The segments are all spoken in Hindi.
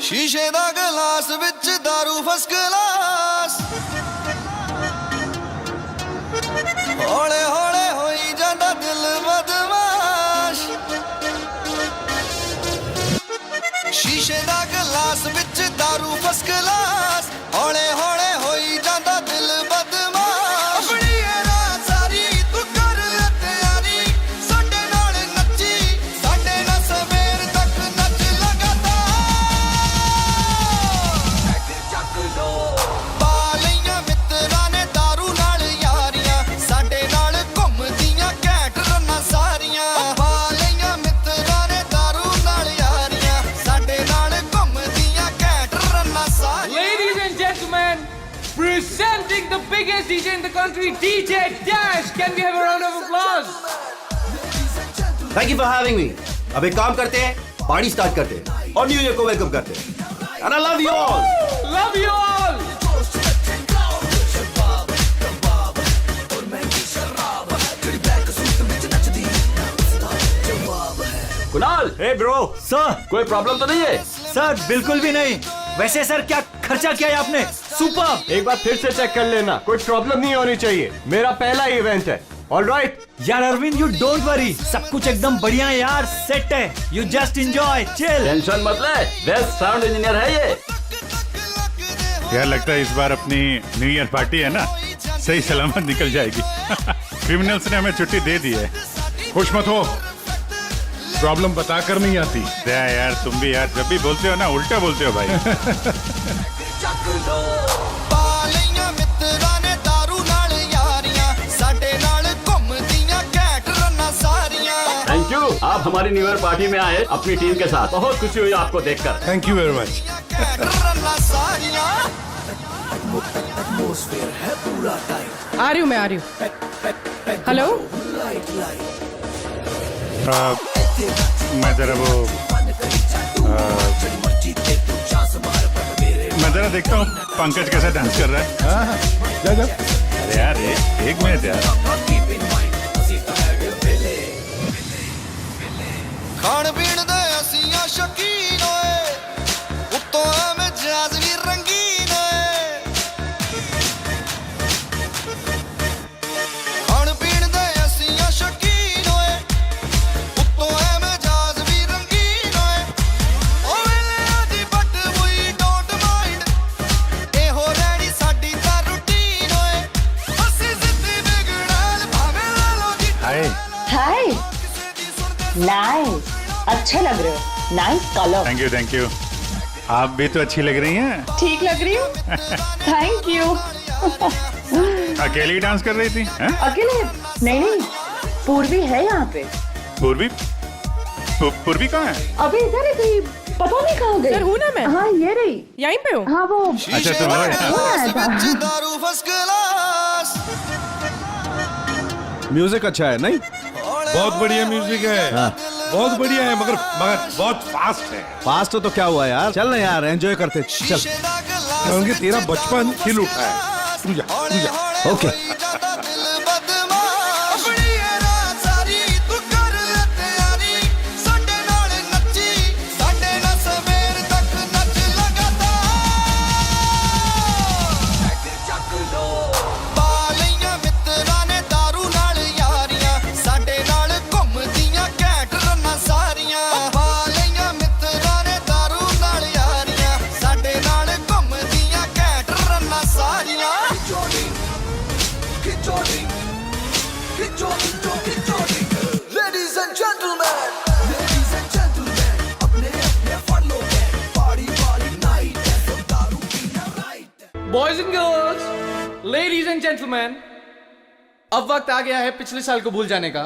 शीशे दा गिलास विच दारू फर्स्ट क्लास हौले हौले होई जांदा दिल बदमाश शीशे दा गिलास विच दारू फर्स्ट क्लास हौले हौले होई जांदा दिल बदमाश अपनी ये रात सारी तू कर ले तैयारी साडे नाल नच्ची साडे नाल सवेर तक नच लगातार चक लो पा लईयां मित्तरां ने दारू नाल यारियां साडे नाल घुमदियां घैंट रन्नां सारियां पा लईयां मित्तरां ने दारू नाल यारियां साडे नाल घुमदियां घैंट रन्नां सारियां। Ladies and gentlemen, presenting the biggest DJ in the country, DJ Dash. Can we have a round of applause? Thank you for having me. अब एक काम करते हैं, पार्टी स्टार्ट करते हैं और न्यू ईयर को वेलकम करते हैं। And I love you all. Love you all. Kunal, hey bro sir. कोई प्रॉब्लम तो नहीं है? सर बिल्कुल भी नहीं। वैसे सर क्या खर्चा किया है आपने? सुपर। एक बार फिर से चेक कर लेना, कोई प्रॉब्लम नहीं होनी चाहिए। मेरा पहला इवेंट है। ऑलराइट। यार अरविंद, यू डोंट वरी, सब कुछ एकदम बढ़िया है यार, सेट है। You just enjoy, chill. Tension मत ले, बेस्ट साउंड इंजीनियर है ये। यार लगता है इस बार अपनी न्यू ईयर पार्टी है ना, सही सलामत निकल जाएगी। क्रिमिनल्स ने हमें छुट्टी दे दी है। खुश मत हो, प्रॉब्लम बताकर नहीं आती। यार तुम भी यार जब भी बोलते हो ना उल्टा बोलते हो भाई। पा लईयां मित्तरां ने दारू नाल यारियां साडे नाल घुमदियां घैंट रन्नां सारियां। थैंक यू, आप हमारी न्यू ईयर पार्टी में आए अपनी टीम के साथ। बहुत खुशी हुई आपको देखकर। Thank you very much. घैंट रन्नां सारियां। आ रही हूँ, मैं आ रही हूँ। हेलो, मैं जरा मैं जरा देखता हूँ पंकज कैसा डांस कर रहा है। हाँ, जा जा। अरे यार एक मिनट यार। खाण पीण दे असीं आ शौकीन होए उत्तों एवें जैज़ भी रंगीन होए। खाण पीण दे असीं आ शौकीन होए उत्तों एवें जैज़ भी रंगीन होए। ओ वेले आदी बट वी डोंट माइंड एहो रैनी साडी तां रूटीन होए। असीं जिद्दी बिगड़ैल भावें ला लो जी। हाय। हाय, नाइस, अच्छे लग रहे हो, नाइस कलर। Thank you. आप भी तो अच्छी लग रही हैं। ठीक लग रही हूँ, थैंक यू। अकेली डांस कर रही थी हैं? अकेले नहीं, पूर्वी है यहाँ पे। पूर्वी? पूर्वी कहाँ है? अभी इधर ही थी, पता नहीं कहाँ गई। सर हूँ ना मैं। हाँ ये रही, यहीं पे हूँ। हाँ वो अच्छा तुम हो यहाँ। वो आया था। दारू फर्स्ट क्लास। म्यूजिक अच्छा है नहीं? बहुत बढ़िया म्यूजिक है। हाँ। बहुत बढ़िया है, मगर बहुत फास्ट है। फास्ट तो क्या हुआ यार, चल ना यार, एंजॉय करते। चल। क्योंकि तेरा बचपन खिल उठा है। तू जा, तू जा। Okay. Boys and girls, ladies and gentlemen, अब वक्त आ गया है पिछले साल को भूल जाने का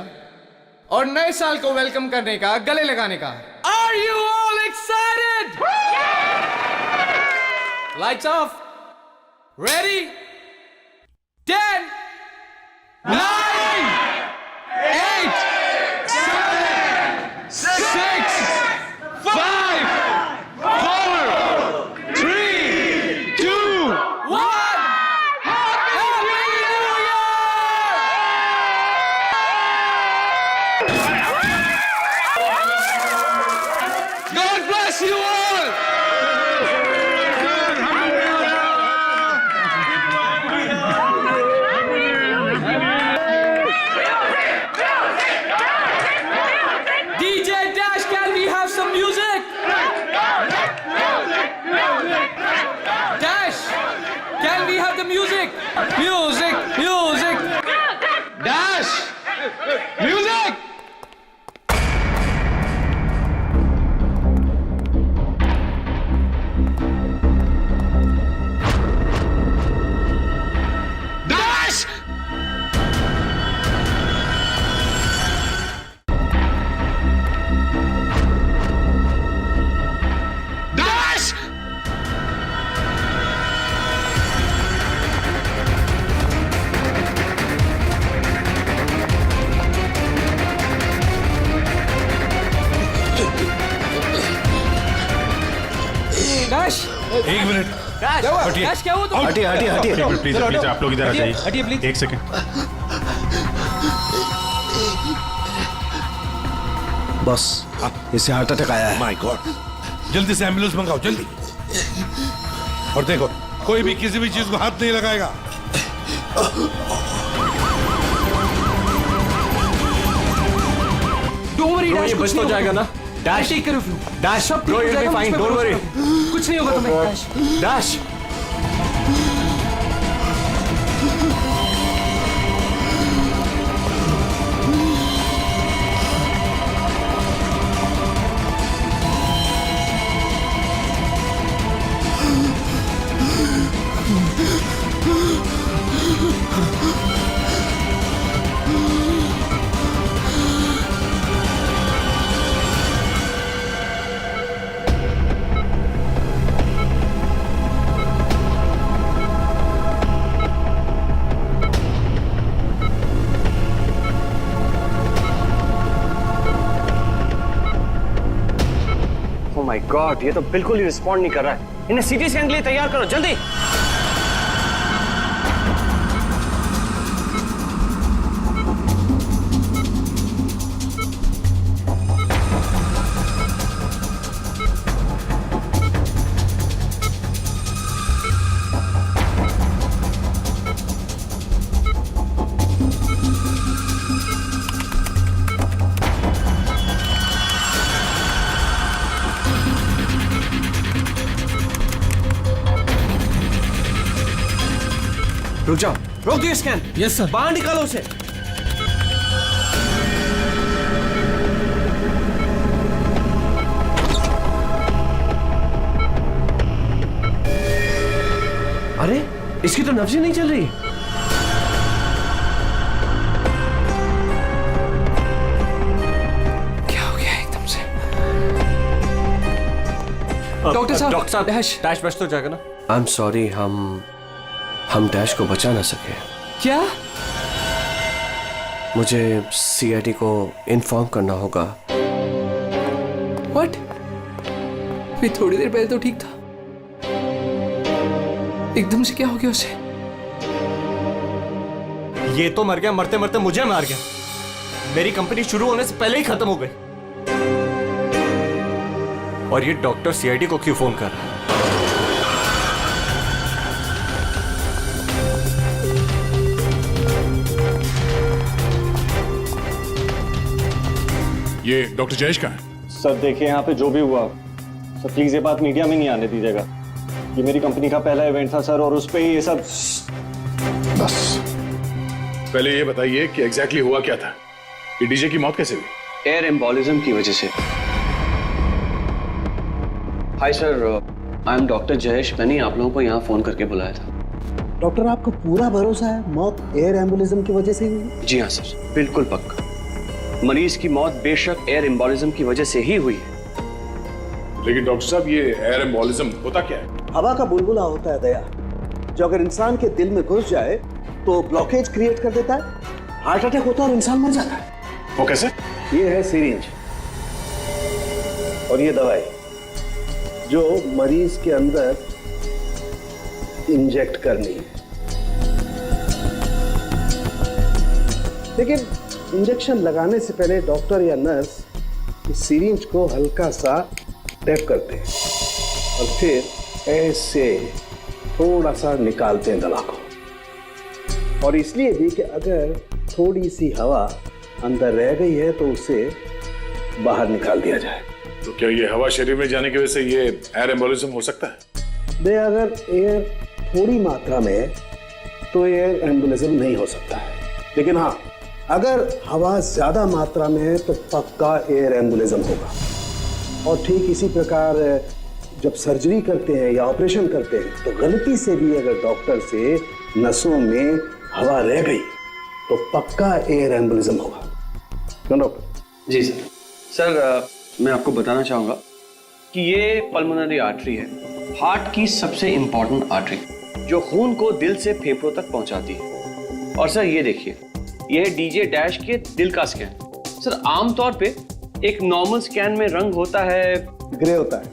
और नए साल को वेलकम करने का, गले लगाने का। Are you all excited? Lights off. Ready? 10, 9, 8, 7, 6, 5, 4, 3, 2, 1. Happy New Year! God bless you all! Dash एक मिनट हटिए डैश क्या हुआ तो हटिए हटिए हटिए प्लीज प्लीज आप लोग इधर आ जाइए हटिए प्लीज। एक सेकंड बस इसे हार्ट अटैक आया है। माय गॉड, जल्दी से एम्बुलेंस मंगाओ जल्दी। और देखो कोई भी किसी भी चीज को हाथ नहीं लगाएगा। डोंट वरी Bro, डैश ये कुछ बच नहीं तो जाएगा होगा। ना? Dash take care of you. Dash सब ठीक ब्रो, हो you'll be जाएगा, fine, मुझ पे don't भरोसा worry. करो। कुछ नहीं होगा तुम्हें dash. Dash oh my God, ये तो बिल्कुल ही रिस्पॉन्ड नहीं कर रहा है। इन्हें सीटी स्कैन के लिए तैयार करो जल्दी। रुक जाओ, रोक दिए स्कैन। Yes sir. बाहर निकालो उसे। अरे इसकी तो नब्ज ही नहीं चल रही। क्या हो गया एकदम से? डॉक्टर साहब डैश डैश बच तो जाएगा ना? आई एम सॉरी, हम डैश को बचा ना सके। क्या? मुझे सीआईडी को इन्फॉर्म करना होगा। व्हाट? अभी थोड़ी देर पहले तो ठीक था, एकदम से क्या हो गया उसे? ये तो मर गया, मरते मरते मुझे मार गया। मेरी कंपनी शुरू होने से पहले ही खत्म हो गई। और ये डॉक्टर सीआईडी को क्यों फोन कर रहा है? ये डॉक्टर जयेश कहाँ है? सर देखिए, यहाँ पे जो भी हुआ सर प्लीज ये बात मीडिया में नहीं आने दीजिएगा। ये मेरी कंपनी का पहला इवेंट था सर, और उस पे ही ये सब। बस पहले ये बताइए कि एग्जैक्टली हुआ क्या था? ये डीजे की मौत कैसे हुई? एयर एम्बोलिज्म की वजह से। Hi sir, I am doctor Jayesh. मैंने आप लोगों को यहाँ फोन करके बुलाया था। डॉक्टर, आपको पूरा भरोसा है मौत एयर एम्बुलिज्म की वजह से हुई? जी हाँ सर, बिल्कुल पक्का। मरीज की मौत बेशक एयर एम्बोलिज्म की वजह से ही हुई है। लेकिन डॉक्टर साहब, ये एयर एम्बोलिज्म होता क्या है? हवा का बुलबुला होता है दया, जो अगर इंसान के दिल में घुस जाए तो ब्लॉकेज क्रिएट कर देता है, हार्ट अटैक होता है और इंसान मर जाता है। वो कैसे? ये है सिरिंज, और ये दवाई जो मरीज के अंदर इंजेक्ट करनी है। लेकिन इंजेक्शन लगाने से पहले डॉक्टर या नर्स इस सिरिंज को हल्का सा टैप करते हैं और फिर ऐसे थोड़ा सा निकालते हैं दवा को। और इसलिए भी कि अगर थोड़ी सी हवा अंदर रह गई है तो उसे बाहर निकाल दिया जाए। तो क्या ये हवा शरीर में जाने की वजह से ये एयर एम्बोलिज्म हो सकता है? दे अगर एयर थोड़ी मात्रा में है तो एयर एम्बुलिज्म नहीं हो सकता है, लेकिन हाँ अगर हवा ज्यादा मात्रा में है तो पक्का एयर एम्बुलिज्म होगा। और ठीक इसी प्रकार जब सर्जरी करते हैं या ऑपरेशन करते हैं तो गलती से भी अगर डॉक्टर से नसों में हवा रह गई तो पक्का एयर एम्बुलिज्म होगा। क्यों डॉक्टर? जी सर। सर मैं आपको बताना चाहूंगा कि ये पल्मोनरी आर्टरी है, हार्ट की सबसे इंपॉर्टेंट आर्टरी जो खून को दिल से फेफड़ों तक पहुंचाती है। और सर ये देखिए, ये है डीजे डैश के दिल का स्कैन। सर आमतौर पे एक नॉर्मल स्कैन में रंग होता है, ग्रे होता है,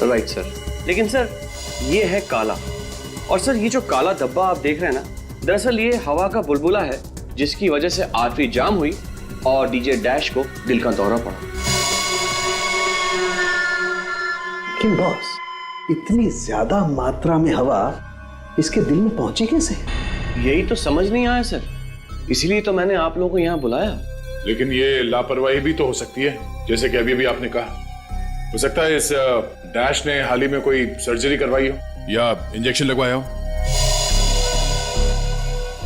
राइट सर, लेकिन सर ये है काला, और सर ये जो काला धब्बा आप देख रहे हैं ना, दरअसल ये हवा का बुलबुला है जिसकी वजह से आर्टरी जाम हुई और डीजे डैश को दिल का दौरा पड़ा। लेकिन बॉस, इतनी ज्यादा मात्रा में हवा इसके दिल में पहुंची कैसे? यही तो समझ नहीं आया सर, इसीलिए तो मैंने आप लोगों को यहाँ बुलाया। लेकिन ये लापरवाही भी तो हो सकती है, जैसे कि अभी भी आपने कहा। हो सकता है इस डैश ने हाल ही में कोई सर्जरी करवाई हो या इंजेक्शन लगवाया हो।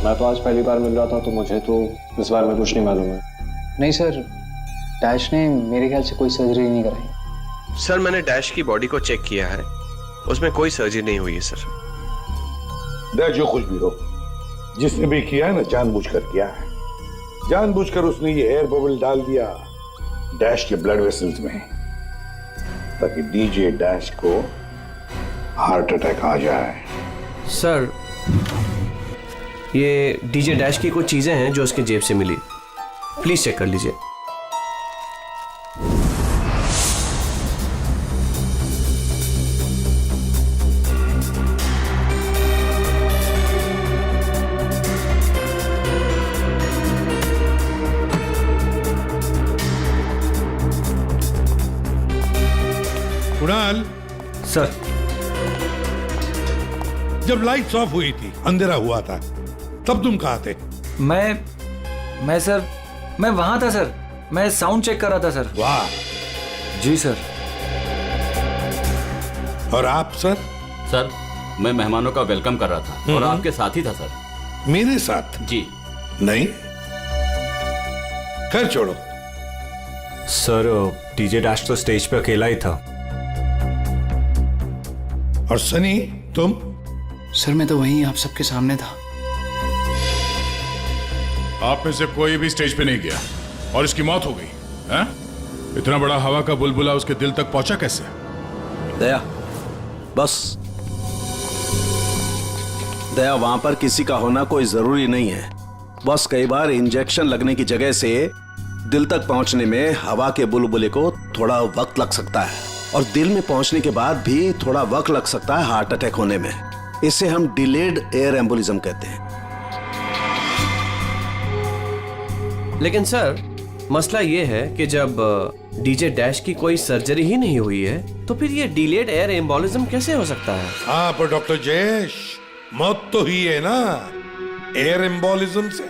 मैं तो आज पहली बार मिल रहा था, तो मुझे तो इस बारे में कुछ नहीं मालूम है। नहीं सर, डैश ने मेरे ख्याल से कोई सर्जरी नहीं कराई। सर मैंने डैश की बॉडी को चेक किया है, उसमें कोई सर्जरी नहीं हुई है सर। डैश जो कुछ भी हो, जिसने भी किया है ना, जानबूझकर किया है। जानबूझकर उसने ये एयर बबल डाल दिया डैश के ब्लड वेसल्स में, ताकि डीजे डैश को हार्ट अटैक आ जाए। सर ये डीजे डैश की कुछ चीजें हैं जो उसके जेब से मिली, प्लीज चेक कर लीजिए। कुणाल सर, जब लाइट्स ऑफ हुई थी, अंधेरा हुआ था, तब तुम कहाँ थे? मैं सर, मैं वहां था सर। मैं साउंड चेक कर रहा था सर। वाह। जी सर। और आप सर? सर मैं मेहमानों का वेलकम कर रहा था और आपके साथ ही था सर। मेरे साथ? जी नहीं, खैर छोड़ो। सर डीजे डैश तो स्टेज पे अकेला ही था। और सनी तुम? सर मैं तो वहीं आप सबके सामने था। आप में से कोई भी स्टेज पे नहीं गया और इसकी मौत हो गई है? इतना बड़ा हवा का बुलबुला उसके दिल तक पहुंचा कैसे? दया, बस दया, वहां पर किसी का होना कोई जरूरी नहीं है। बस कई बार इंजेक्शन लगने की जगह से दिल तक पहुंचने में हवा के बुलबुले को थोड़ा वक्त लग सकता है, और दिल में पहुंचने के बाद भी थोड़ा वक्त लग सकता है हार्ट अटैक होने में। इसे हम डिलेड एयर एम्बोलिज्म कहते हैं। लेकिन सर मसला ये है कि जब डीजे डैश की कोई सर्जरी ही नहीं हुई है, तो फिर ये डिलेड एयर एम्बोलिज्म कैसे हो सकता है? हाँ पर डॉक्टर जयेश, मौत तो हुई है ना एयर एम्बोलिज्म से।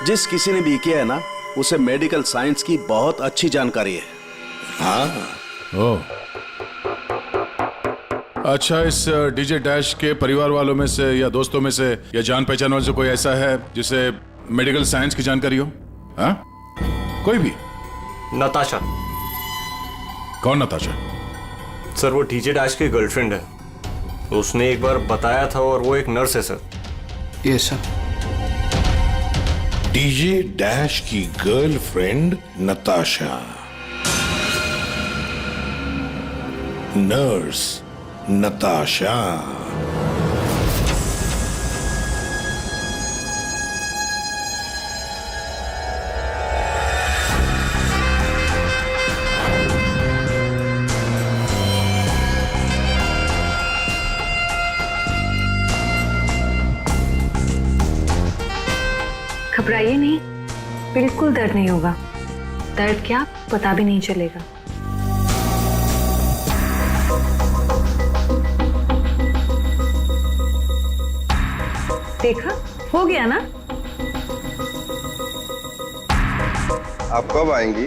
जिस किसी ने भी किया है ना, उसे मेडिकल साइंस की बहुत अच्छी जानकारी है। हाँ। ओह, अच्छा, इस डीजे डैश के परिवार वालों में से या दोस्तों में से या जान पहचान वाले से कोई ऐसा है जिसे मेडिकल साइंस की जानकारी हो? हाँ, कोई भी? नताशा। कौन नताशा? सर वो डीजे डैश की गर्लफ्रेंड है। उसने एक बार बताया था, और वो एक नर्स है sir. Yes sir. DJ dash की गर्लफ्रेंड नताशा, नर्स नताशा। घबराइए नहीं, बिल्कुल दर्द नहीं होगा। दर्द क्या, पता भी नहीं चलेगा। देखा, हो गया ना? आप कब आएंगी?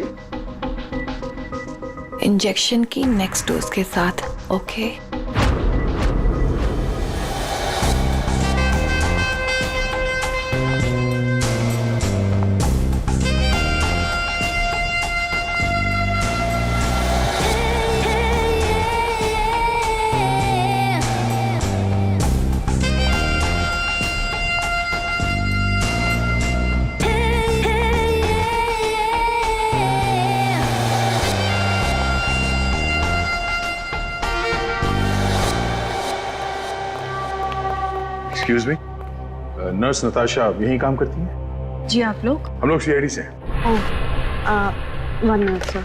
इंजेक्शन की नेक्स्ट डोज के साथ। Okay excuse me, nurse Natasha यहीं काम करती है? जी, आप लोग? हम लोग सीआईडी से हैं। ओह, 1 minute sir.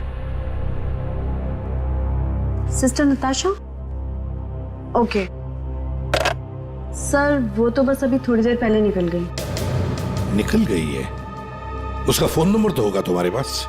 Sister Natasha? Okay sir, वो तो बस अभी थोड़ी देर पहले निकल गई। निकल गई है? उसका फोन नंबर तो होगा तुम्हारे पास?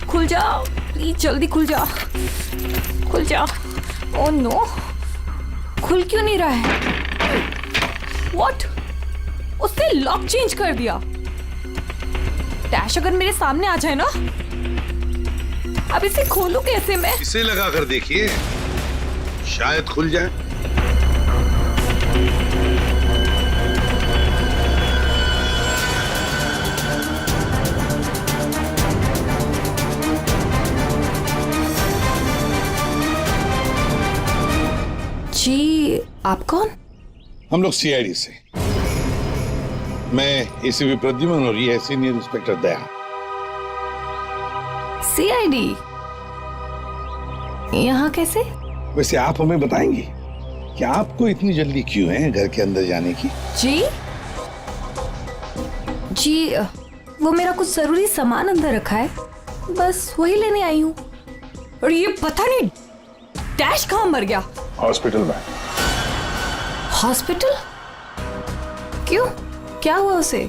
खुल जा प्लीज, जल्दी खुल जा, खुल जा। ओह नो, खुल क्यों नहीं रहा है? व्हाट? उसने लॉक चेंज कर दिया। डैश अगर मेरे सामने आ जाए ना, अब इसे खोलूं कैसे मैं? इसे लगा कर देखिए, शायद खुल जाए। जी, आप कौन? हम लोग सीआईडी से। मैं एसीपी प्रद्युमन और ये है सीनियर इंस्पेक्टर दया। सीआईडी यहाँ कैसे? वैसे आप हमें बताएंगी कि आपको इतनी जल्दी क्यों है घर के अंदर जाने की? जी, वो मेरा कुछ जरूरी सामान अंदर रखा है, बस वही लेने आई हूँ। और ये पता नहीं डैश कहाँ मर गया? हॉस्पिटल में। हॉस्पिटल? क्यों, क्या हुआ उसे?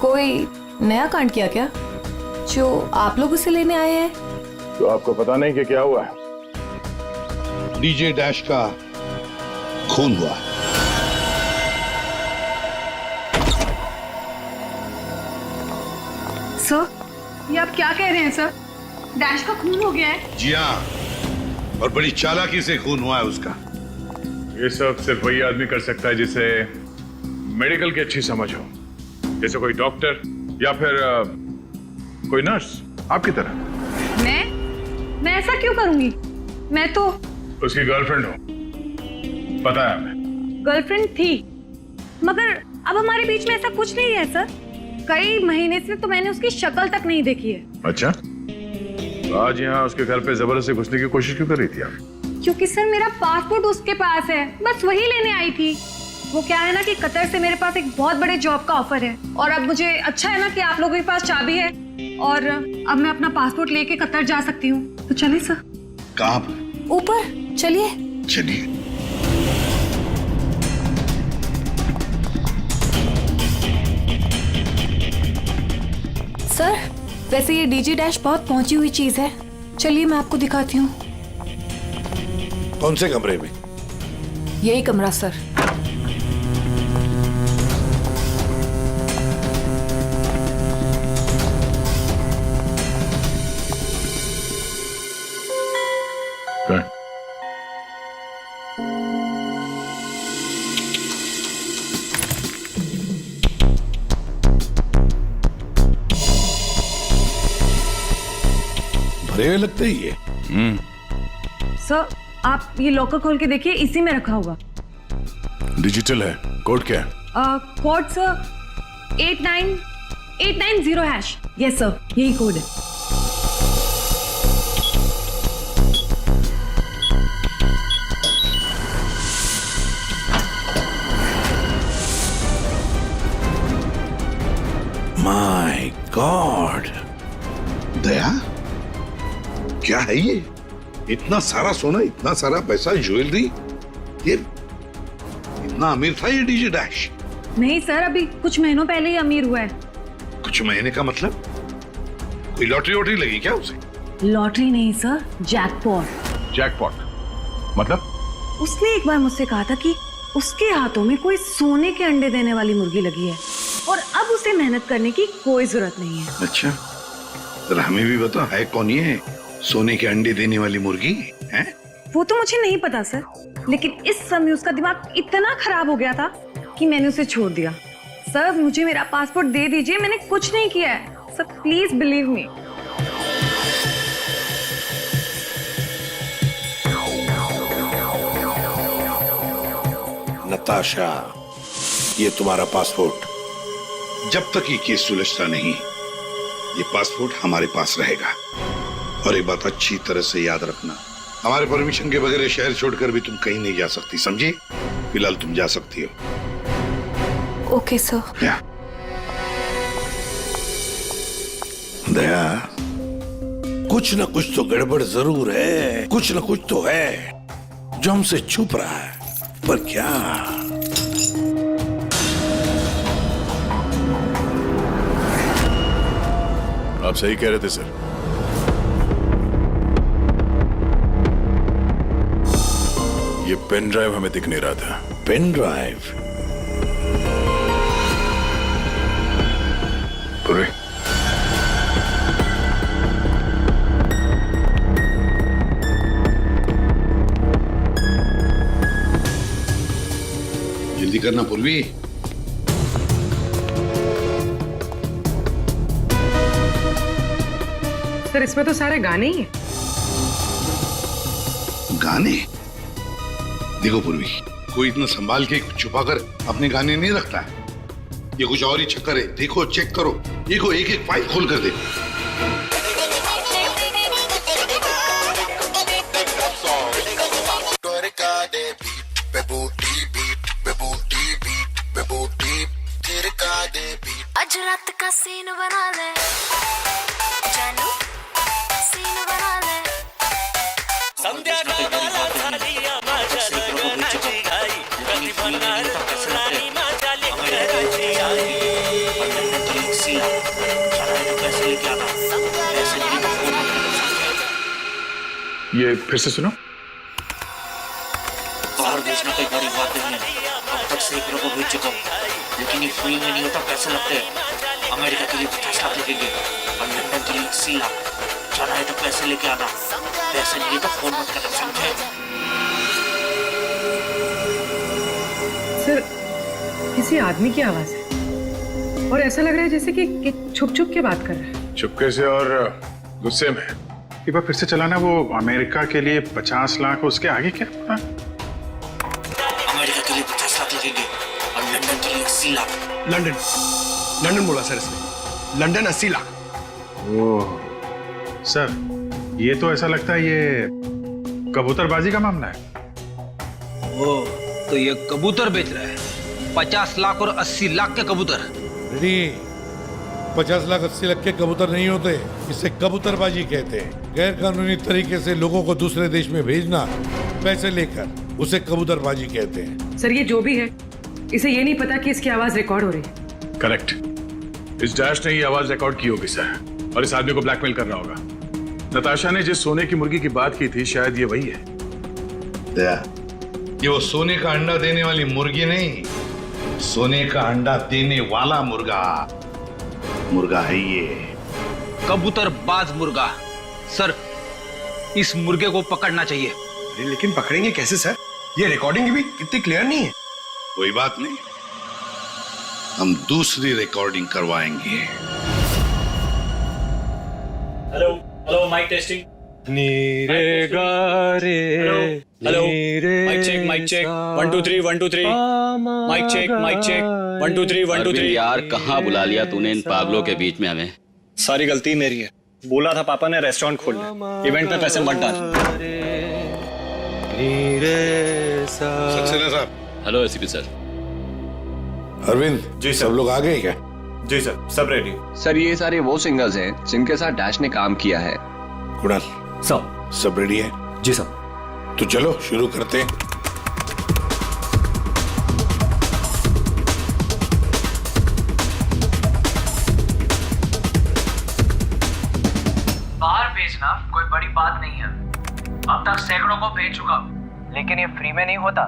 कोई नया कांड किया क्या जो आप लोग उसे लेने आए हैं? तो आपको पता नहीं कि क्या हुआ है? डीजे डैश का खून हुआ। सर, ये आप क्या कह रहे हैं सर? डैश का खून हो गया है? जी हाँ, और बड़ी चालाकी से खून हुआ है उसका। ये सब सिर्फ वही आदमी कर सकता है जिसे मेडिकल की अच्छी समझ हो, जैसे कोई डॉक्टर या फिर कोई नर्स आपकी तरह। मैं ऐसा क्यों करूंगी? मैं तो उसकी गर्लफ्रेंड हो, पता है हमें। गर्लफ्रेंड थी, मगर अब हमारे बीच में ऐसा कुछ नहीं है सर। कई महीने से तो मैंने उसकी शक्ल तक नहीं देखी है। अच्छा, तो आज यहाँ उसके घर पे जबरदस्ती घुसने की कोशिश क्यों कर रही थी आप? क्योंकि सर मेरा पासपोर्ट उसके पास है, बस वही लेने आई थी। वो क्या है ना कि कतर से मेरे पास एक बहुत बड़े जॉब का ऑफर है, और अब मुझे अच्छा है ना कि आप लोगों के पास चाबी है, और अब मैं अपना पासपोर्ट लेके कतर जा सकती हूँ। तो चलिए सर। कहाँ? ऊपर चलिए। चलिए। सर, वैसे ये डीजे डैश बहुत पहुंची हुई चीज है, चलिए मैं आपको दिखाती हूँ। कौन से कमरे में? यही कमरा सर। भरे हुए लगते ही है। सर, आप ये लॉकर खोल के देखिए, इसी में रखा होगा। डिजिटल है, कोड क्या है? Code sir 89890#। यस सर, यही कोड है। माय गॉड, दया क्या है ये? इतना सारा सोना, इतना सारा पैसा, ज्वेलरी, ये इतना अमीर था ये डीजे डैश? नहीं सर, अभी कुछ महीनों पहले ही अमीर हुआ है। कुछ महीने का मतलब? कोई लॉटरी वॉटरी लगी क्या उसे? लॉटरी नहीं सर, जैकपॉट। जैकपॉट मतलब? उसने एक बार मुझसे कहा था कि उसके हाथों में कोई सोने के अंडे देने वाली मुर्गी लगी है, और अब उसे मेहनत करने की कोई जरूरत नहीं है। अच्छा, जरा हमें भी बता, है कौन ये सोने के अंडे देने वाली मुर्गी है? वो तो मुझे नहीं पता सर, लेकिन इस समय उसका दिमाग इतना खराब हो गया था कि मैंने उसे छोड़ दिया। सर, मुझे मेरा पासपोर्ट दे दीजिए, मैंने कुछ नहीं किया है। Sir please believe me. Natasha, ये तुम्हारा पासपोर्ट। जब तक ये केस सुलझता नहीं, ये पासपोर्ट हमारे पास रहेगा। और एक बात अच्छी तरह से याद रखना, हमारे परमिशन के बगैर शहर छोड़कर भी तुम कहीं नहीं जा सकती, समझी? फिलहाल तुम जा सकती हो। Okay sir. दया, कुछ ना कुछ तो गड़बड़ जरूर है, कुछ ना कुछ तो है जो हमसे छुप रहा है, पर क्या? आप सही कह रहे थे सर। ये पेन ड्राइव हमें दिख नहीं रहा था। Pen drive? पूरे जल्दी करना पूर्वी। सर इसमें तो सारे गाने ही हैं। गाने? देखो पूर्वी, कोई इतना संभाल के छुपा कर अपने गाने नहीं रखता है। ये कुछ और ही चक्कर है। देखो, चेक करो, देखो, एक एक फाइल खोल कर देखो। आज रात का सीन बना ले जानू, सीन बना ले। संध्या गावाला झाली माझ्या लग्नाची घाई, कधी बनणार राणी माझ्या लेकराची आई। ये फिर से सुनो। बाहर भेजना कोई बड़ी बात नहीं है, अब तक सैकड़ों को भेज चुका हूँ, लेकिन ये फ्री में नहीं होता, पैसे लगते हैं। अमेरिका के लिए 50 लाख लगेंगे और लंदन के लिए 80 लाख। जाना है तो पैसे लेके आना, पैसे नहीं तो फोन मत करना, समझे? सर किसी आदमी की आवाज है और ऐसा लग रहा है जैसे कि छुप छुप के बात कर रहा है। चुपके से और गुस्से में। एक बार फिर से चलाना। वो अमेरिका के लिए 50 लाख, उसके आगे क्या? अमेरिका के लिए 50 लाख लगेंगे और लंदन के लिए 80 लाख। लंदन बोला सर इसने, लंदन 80 लाख। ओह सर, ये तो ऐसा लगता है ये कबूतरबाजी का मामला है। ओ, तो ये कबूतर बेच रहा है, 50 लाख और 80 लाख के कबूतर। 50 लाख 80 लाख के कबूतर नहीं होते, इसे कबूतरबाजी कहते हैं। गैर कानूनी तरीके से लोगों को दूसरे देश में भेजना पैसे लेकर, उसे कबूतरबाजी कहते हैं। सर ये जो भी है, इसे ये नहीं पता कि इसकी आवाज रिकॉर्ड हो रही है। करेक्ट। इस डैश ने ही आवाज रिकॉर्ड की होगी सर, और इस आदमी को ब्लैकमेल कर रहा होगा। नताशा ने जिस सोने की मुर्गी की बात की थी, शायद ये वही है। दया, ये वो सोने का अंडा देने वाली मुर्गी नहीं, सोने का अंडा देने वाला मुर्गा है ये। कबूतरबाज मुर्गा। सर इस मुर्गे को पकड़ना चाहिए। लेकिन पकड़ेंगे कैसे सर? ये रिकॉर्डिंग भी इतनी क्लियर नहीं है। कोई बात नहीं, हम दूसरी रिकॉर्डिंग करवाएंगे। Hello hello, mic testing. नीरे गारे, hello, mic check, mic check, 1 2 3 1 2 3, mic check, mic check, 1 2 3 1 2 3। यार कहाँ बुला लिया तूने इन पागलों के बीच में हमें? सारी गलती मेरी है, बोला था पापा ने रेस्टोरेंट खोलना, इवेंट पे पैसे मत डाल। सक्सेना साहब। Hello ACP sir. Arvind ji sir. सब लोग आ गए क्या? जी सर, सब रेडी। सर ये सारे वो सिंगर्स हैं जिनके साथ डैश ने काम किया है। कुणाल, सब रेडी है? जी सर। तो चलो शुरू करते हैं। बाहर भेजना कोई बड़ी बात नहीं है, अब तक सैकड़ों को भेज चुका, लेकिन ये फ्री में नहीं होता,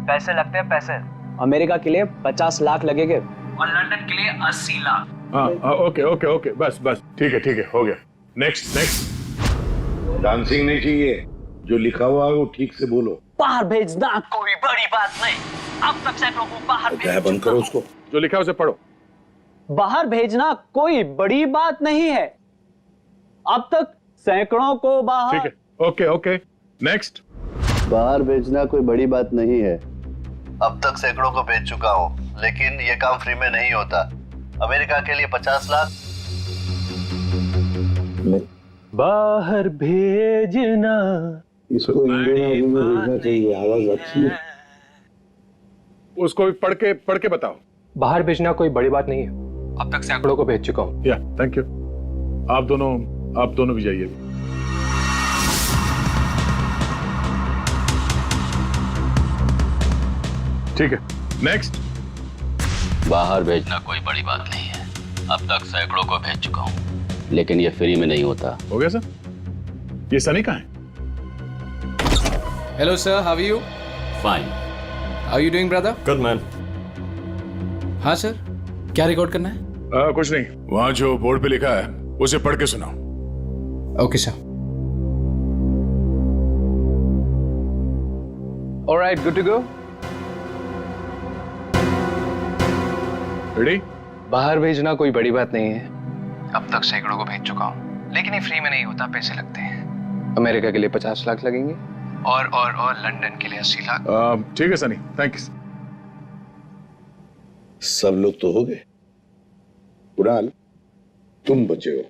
पैसे लगते हैं पैसे। अमेरिका के लिए 50 लाख लगेंगे और लंदन के लिए 80 लाख। हाँ, ओके ओके ओके, बस बस, ठीक है, हो गया। Next next. डांसिंग नहीं चाहिए, जो लिखा हुआ है वो ठीक से बोलो। बाहर भेजना कोई बड़ी बात नहीं, अब तक सैकड़ों को बाहर भेज बंद करो उसको। जो लिखा है उसे पढ़ो। बाहर भेजना कोई बड़ी बात नहीं है। अब तक सैकड़ों को बाहर। ठीक है, ओके ओके, नेक्स्ट। बाहर भेजना कोई बड़ी बात नहीं है। अब तक सैकड़ों को भेज चुका हूँ, लेकिन ये काम फ्री में नहीं होता। अमेरिका के लिए 50 लाख। बाहर भेजना इसको इंडियन में भेजना चाहिए, आवाज अच्छी है। उसको भी पढ़ के बताओ। बाहर भेजना कोई बड़ी बात नहीं है। अब तक सैकड़ों को भेज चुका हूँ। या थैंक यू। आप दोनों भी जाइए। ठीक है, नेक्स्ट। बाहर भेजना कोई बड़ी बात नहीं है। अब तक सैकड़ों को भेज चुका हूँ, लेकिन ये फ्री में नहीं होता। हो गया सर? ये सनी कहाँ है? Hello sir, how are you? Fine. How you doing brother? Good man. हाँ सर, क्या रिकॉर्ड करना है? कुछ नहीं, वहां जो बोर्ड पे लिखा है उसे पढ़ के सुनाओ। Okay sir. Alright, good to go. Ready? बाहर भेजना कोई बड़ी बात नहीं है। अब तक सैकड़ों को भेज चुका हूँ, लेकिन ये फ्री में नहीं होता, पैसे लगते हैं। अमेरिका के लिए 50 लाख लगेंगे और लंदन के लिए 80 लाख। ठीक है सनी, थैंक यू। सब लोग तो हो गए। कुणाल, तुम बचे हो।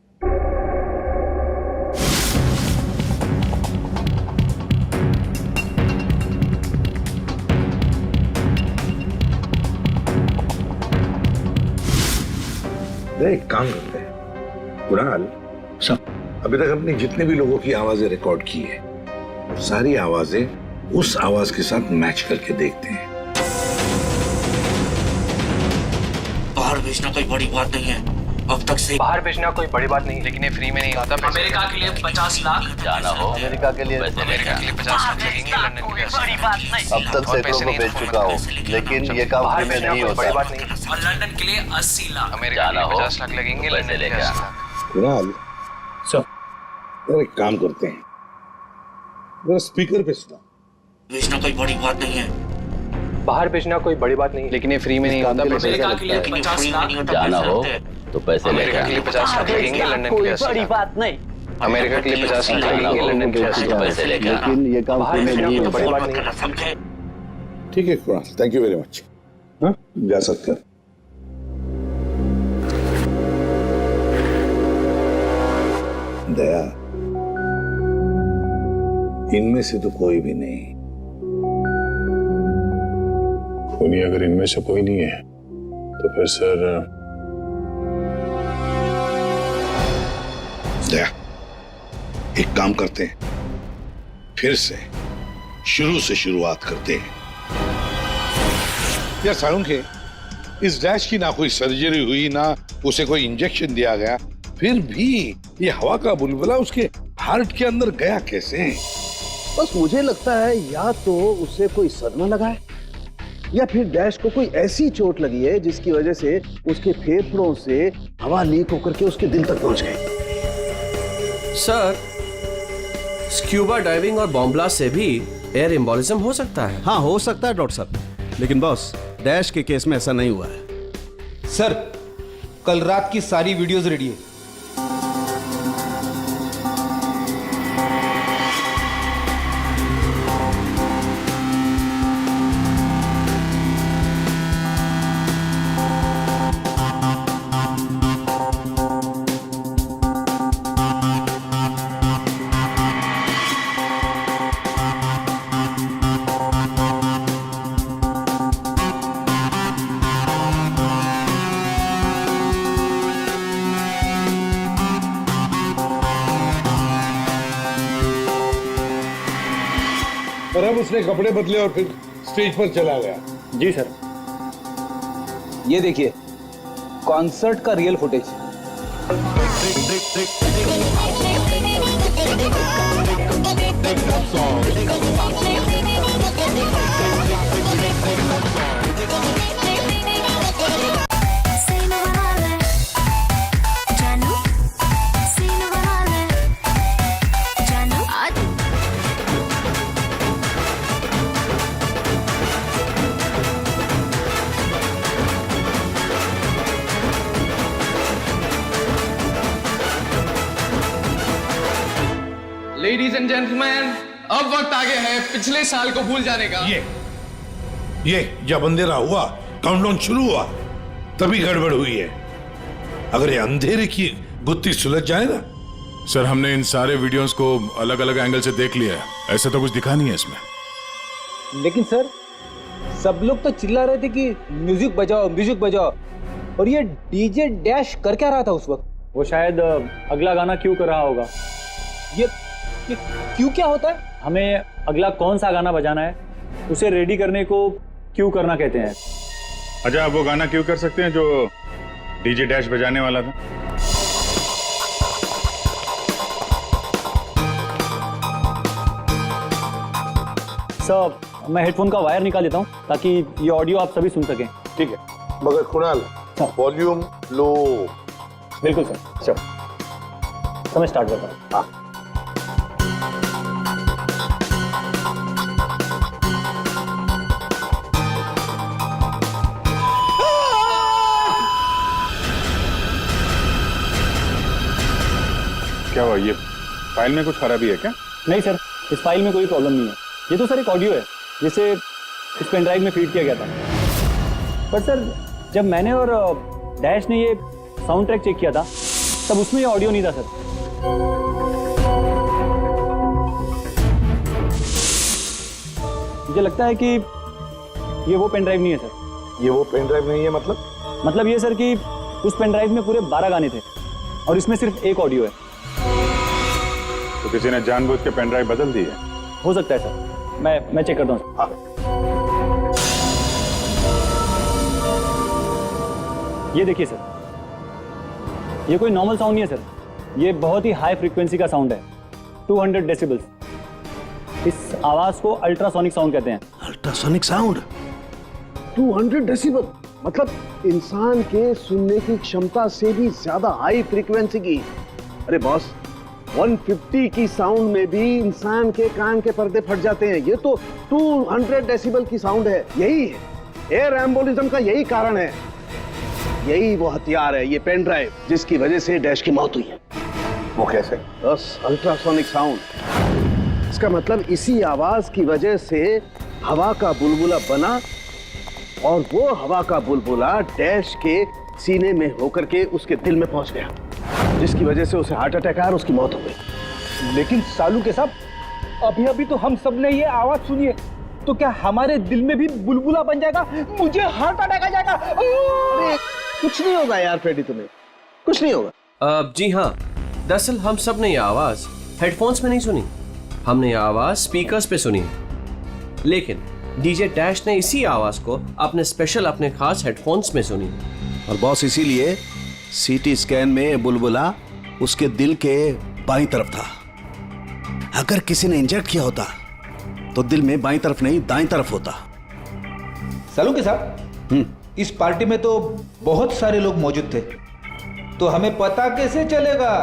एक काम करते हैं कुणाल, सब अभी तक अपनी जितने भी लोगों की आवाजें रिकॉर्ड की है, सारी आवाजें उस आवाज के साथ मैच करके देखते हैं। बाहर भेजना कोई बड़ी बात नहीं है। अब तक से बाहर भेजना कोई बड़ी बात नहीं, लेकिन ये फ्री में नहीं होता। अमेरिका के लिए 50 लाख। जाना हो अमेरिका के लिए 50 लाख लगेंगे, लंदन के लिए 80 लाख। अब तक सैकड़ों को भेज चुका हूँ, लेकिन ये काम फ्री में नहीं होता। बड़ी बात नहीं। और लंदन के लिए 80 लाख। अमेरिका के लिए 50 लाख लगेंगे, लंदन के लिए 80 लाख। कुणाल, सब एक काम करते हैं, जरा स्पीकर पे सुना। भेजना कोई बड़ी बात नहीं है। बाहर भेजना कोई बड़ी बात नहीं, लेकिन ये फ्री में नहीं होता। अमेरिका के लिए 50 लाख। जाना हो तो पैसे अमेरिका के लिए 50 लाख लगेंगे, लंदन के लिए 80 लाख। बात नहीं। अमेरिका के लिए 50 लाख लगेंगे, लंदन के लिए 80 लाख। पैसे लेके आना। लेकिन ये काम बाहर फ्री में भेजना नहीं कोई होता। बड़ी बात नहीं। समझे? ठीक है Kunal, thank you very much. हाँ, जा सकते हैं। दया, इनमें से तो कोई भी नहीं। नहीं, अगर इनमें से कोई नहीं है तो फिर सर दया, एक काम करते हैं, फिर से शुरू से शुरुआत करते हैं। यार साळुंखे, इस डैश की ना कोई सर्जरी हुई, ना उसे कोई इंजेक्शन दिया गया, फिर भी ये हवा का बुलबुला उसके हार्ट के अंदर गया कैसे? बस मुझे लगता है या तो उसे कोई सदमा लगा है, या फिर डैश को कोई ऐसी चोट लगी है जिसकी वजह से उसके फेफड़ों से हवा लीक होकर के उसके दिल तक पहुंच गई। सर, स्क्यूबा डाइविंग और बॉम्ब ब्लास्ट से भी एयर एम्बोलिज्म हो सकता है। हाँ, हो सकता है डॉक्टर साहब, लेकिन बॉस डैश के केस में ऐसा नहीं हुआ है। सर, कल रात की सारी वीडियोस रेडी है। पर अब उसने कपड़े बदले और फिर स्टेज पर चला गया। जी सर। ये देखिए, कॉन्सर्ट का real footage. Ladies and gentleman, अब वक्त आ गया है पिछले साल को भूल जाने का। ये जब अंधेरा हुआ, काउंटडाउन शुरू हुआ, तभी गड़बड़ हुई है। अगर ये अंधेरे की गुत्थी सुलझ जाए ना। सर, हमने इन सारे वीडियोस को अलग अलग एंगल से देख लिया है, ऐसा तो कुछ दिखा नहीं है इसमें। लेकिन सर, सब लोग तो चिल्ला रहे थे कि म्यूजिक बजाओ म्यूजिक बजाओ, और ये डीजे डैश कर क्या रहा था उस वक्त? वो शायद अगला गाना क्यों कर रहा होगा। ये क्यों क्या होता है? हमें अगला कौन सा गाना बजाना है उसे रेडी करने को क्यों करना कहते हैं। अच्छा, आप वो गाना क्यों कर सकते हैं जो डीजे डैश बजाने वाला था? सर, मैं हेडफोन का वायर निकाल देता हूँ ताकि ये ऑडियो आप सभी सुन सकें। ठीक है, मगर कुणाल, वॉल्यूम लो। बिल्कुल सर, चलो समय स्टार्ट करता हूँ। हाँ, क्या हुआ? ये फाइल में कुछ खराबी है क्या? नहीं सर, इस फाइल में कोई प्रॉब्लम नहीं है। ये तो सर एक ऑडियो है जिसे इस पेन ड्राइव में फीड किया गया था। पर सर, जब मैंने और डैश ने ये साउंड ट्रैक चेक किया था तब उसमें ये ऑडियो नहीं था सर। मुझे लगता है कि ये वो पेन ड्राइव नहीं है सर। ये वो पेन ड्राइव नहीं है मतलब ये सर कि उस पेन ड्राइव में पूरे 12 गाने थे और इसमें सिर्फ एक ऑडियो है। तो किसी ने जानबूझ के पेन ड्राइव बदल दी है? हो सकता है सर, मैं चेक करता हूँ। हाँ। ये देखिए सर, ये कोई नॉर्मल साउंड नहीं है सर, ये बहुत ही हाई फ्रीक्वेंसी का साउंड है, 200 डेसिबल्स। इस आवाज को अल्ट्रासोनिक साउंड कहते हैं। अल्ट्रासोनिक साउंड 200 डेसिबल, मतलब इंसान के सुनने की क्षमता से भी ज्यादा हाई फ्रीक्वेंसी की। अरे बॉस, 150 की साउंड में भी इंसान के कान के पर्दे फट जाते हैं। ये तो 200 डेसिबल की साउंड है। यही है एयर एम्बोलिज्म का, यही कारण है, यही वो हथियार है, ये पेन ड्राइव जिसकी वजह से डैश की मौत हुई है। वो कैसे? बस अल्ट्रासोनिक साउंड। इसका मतलब इसी आवाज की वजह से हवा का बुलबुला बना और वो हवा का बुलबुला डैश के सीने में होकर के उसके दिल में पहुंच गया, जिसकी वजह से उसे हार्ट अटैक आया और उसकी मौत हो गई। लेकिन सालू के साहब, अभी अभी तो हम सब ने ये आवाज सुनी है, तो क्या हमारे दिल में भी बुलबुला बन जाएगा? मुझे हार्ट अटैक आ जाएगा। अरे कुछ नहीं होगा यार फेडी, तुम्हें कुछ नहीं होगा। जी हाँ, दरअसल हम सब ने ये आवाज हेडफोन्स में नहीं सुनी, हमने ये आवाज स्पीकर्स पे सुनी। लेकिन डीजे डैश ने इसी आवाज को अपने खास हेडफोन्स में सुनी। और बॉस, इसीलिए सीटी स्कैन में बुलबुला उसके दिल के बाईं तरफ था। अगर किसी ने इंजेक्ट किया होता तो दिल में बाईं तरफ नहीं दाईं तरफ होता। सालू के साहब, इस पार्टी में तो बहुत सारे लोग मौजूद थे, तो हमें पता कैसे चलेगा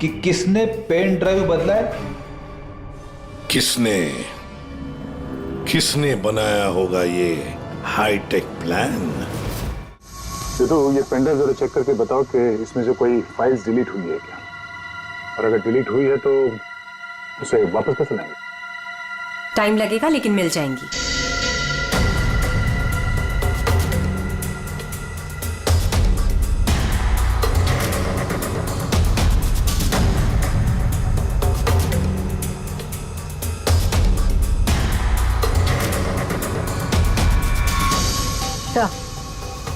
कि किसने पेन ड्राइव बदला है? किसने बनाया होगा ये हाईटेक प्लान? तो ये पेन ड्राइव जरा चेक करके बताओ कि इसमें से कोई फाइल्स डिलीट हुई है क्या, और अगर डिलीट हुई है तो उसे वापस कैसे लाएंगे? टाइम लगेगा लेकिन मिल जाएंगी।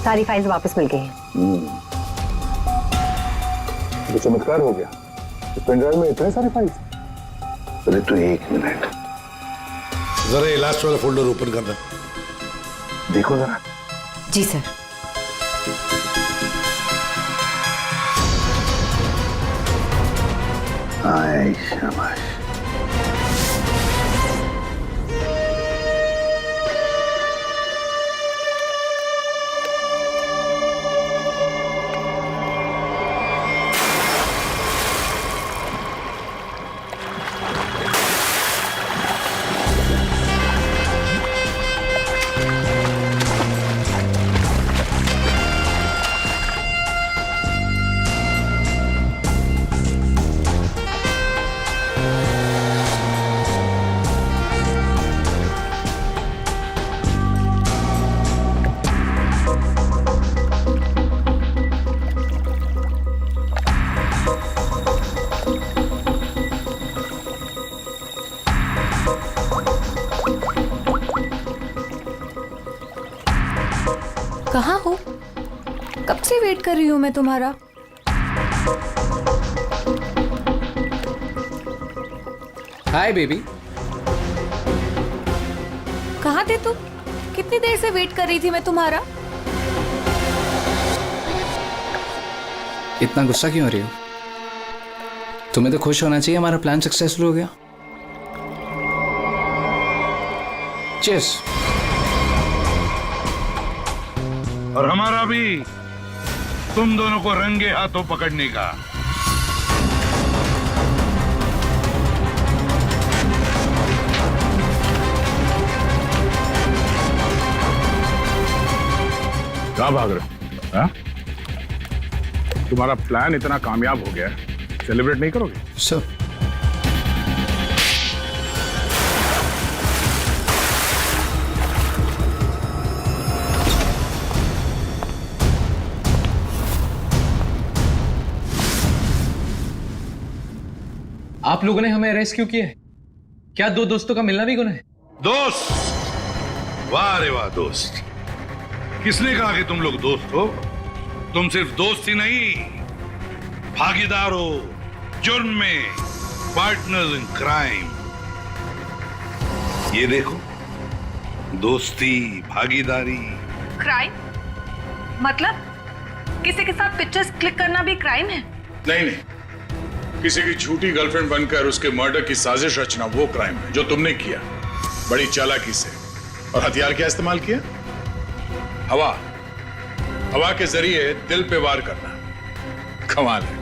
सारी फाइल्स वापस मिल गई हैं। तो चमत्कार हो गया, तो पेन ड्राइव में इतने सारे फाइल्स। अरे तो एक मिनट, जरा ये लास्ट वाला फोल्डर ओपन करना। देखो जरा। जी सर। आए शाबाश। कहाँ हो? कब से वेट कर रही हूँ मैं तुम्हारा। Hi baby. कहाँ थे तुम? कितनी देर से वेट कर रही थी मैं तुम्हारा। इतना गुस्सा क्यों हो रही हो? तुम्हें तो खुश होना चाहिए, हमारा प्लान सक्सेसफुल हो गया। चीयर्स। और हमारा भी तुम दोनों को रंगे हाथों पकड़ने का। कहाँ भाग रहे हो? हाँ? तुम्हारा प्लान इतना कामयाब हो गया, सेलिब्रेट नहीं करोगे? सर आप लोगों ने हमें अरेस्ट क्यों किया है? क्या दो दोस्तों का मिलना भी गुनाह है? दोस्त? वाह रे वाह दोस्त। किसने कहा कि तुम लोग दोस्त हो? तुम सिर्फ दोस्त ही नहीं, भागीदार हो जुर्म में, पार्टनर्स इन क्राइम। ये देखो, दोस्ती, भागीदारी। क्राइम मतलब किसी के साथ पिक्चर्स क्लिक करना भी क्राइम है? नहीं नहीं, किसी की झूठी गर्लफ्रेंड बनकर उसके मर्डर की साजिश रचना वो क्राइम है जो तुमने किया, बड़ी चालाकी से। और हथियार क्या इस्तेमाल किया? हवा। हवा के जरिए दिल पे वार करना। कमाल है।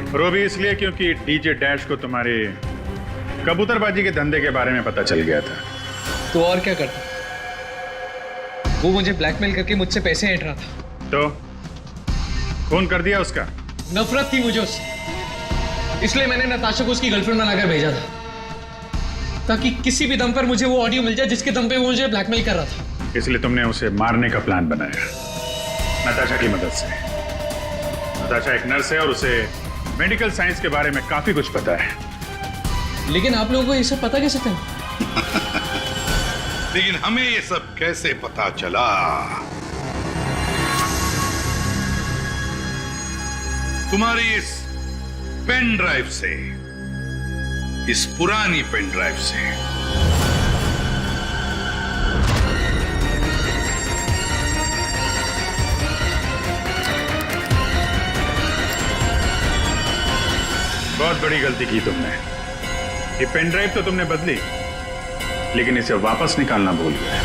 और वो भी इसलिए क्योंकि डीजे डैश को तुम्हारे कबूतरबाजी के धंधे के बारे में पता चल गया था। तो और क्या करता? वो मुझे ब्लैकमेल करके मुझसे पैसे ऐंठ रहा था। तो खून कर दिया उसका? नफरत थी मुझे उससे, इसलिए मैंने नताशा को उसकी गर्लफ्रेंड बनाकर भेजा था, ताकि किसी भी दम पर मुझे वो ऑडियो मिल जाए जिसके दम पे वो मुझे ब्लैकमेल कर रहा था। इसलिए तुमने उसे मारने का प्लान बनाया नताशा की मदद से। नताशा एक नर्स है और उसे मेडिकल साइंस के बारे में काफी कुछ पता है। लेकिन आप लोगों को ये सब पता कैसे चला? लेकिन हमें ये सब कैसे पता चला? तुम्हारी इस पेन ड्राइव से, इस पुरानी पेन ड्राइव से। बहुत बड़ी गलती की तुमने। ये पेन ड्राइव तो तुमने बदली, लेकिन इसे वापस निकालना भूल गए।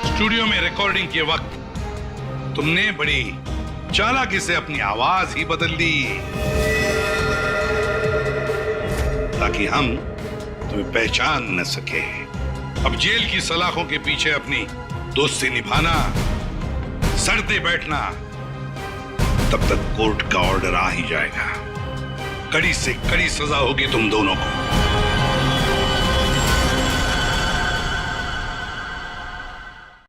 स्टूडियो में रिकॉर्डिंग के वक्त तुमने बड़ी चालाकी से अपनी आवाज ही बदल दी, ताकि हम तुम्हें पहचान न सके। अब जेल की सलाखों के पीछे अपनी दोस्ती निभाना, सड़ते बैठना, तब तक कोर्ट का ऑर्डर आ ही जाएगा। कड़ी से कड़ी सजा होगी तुम दोनों को।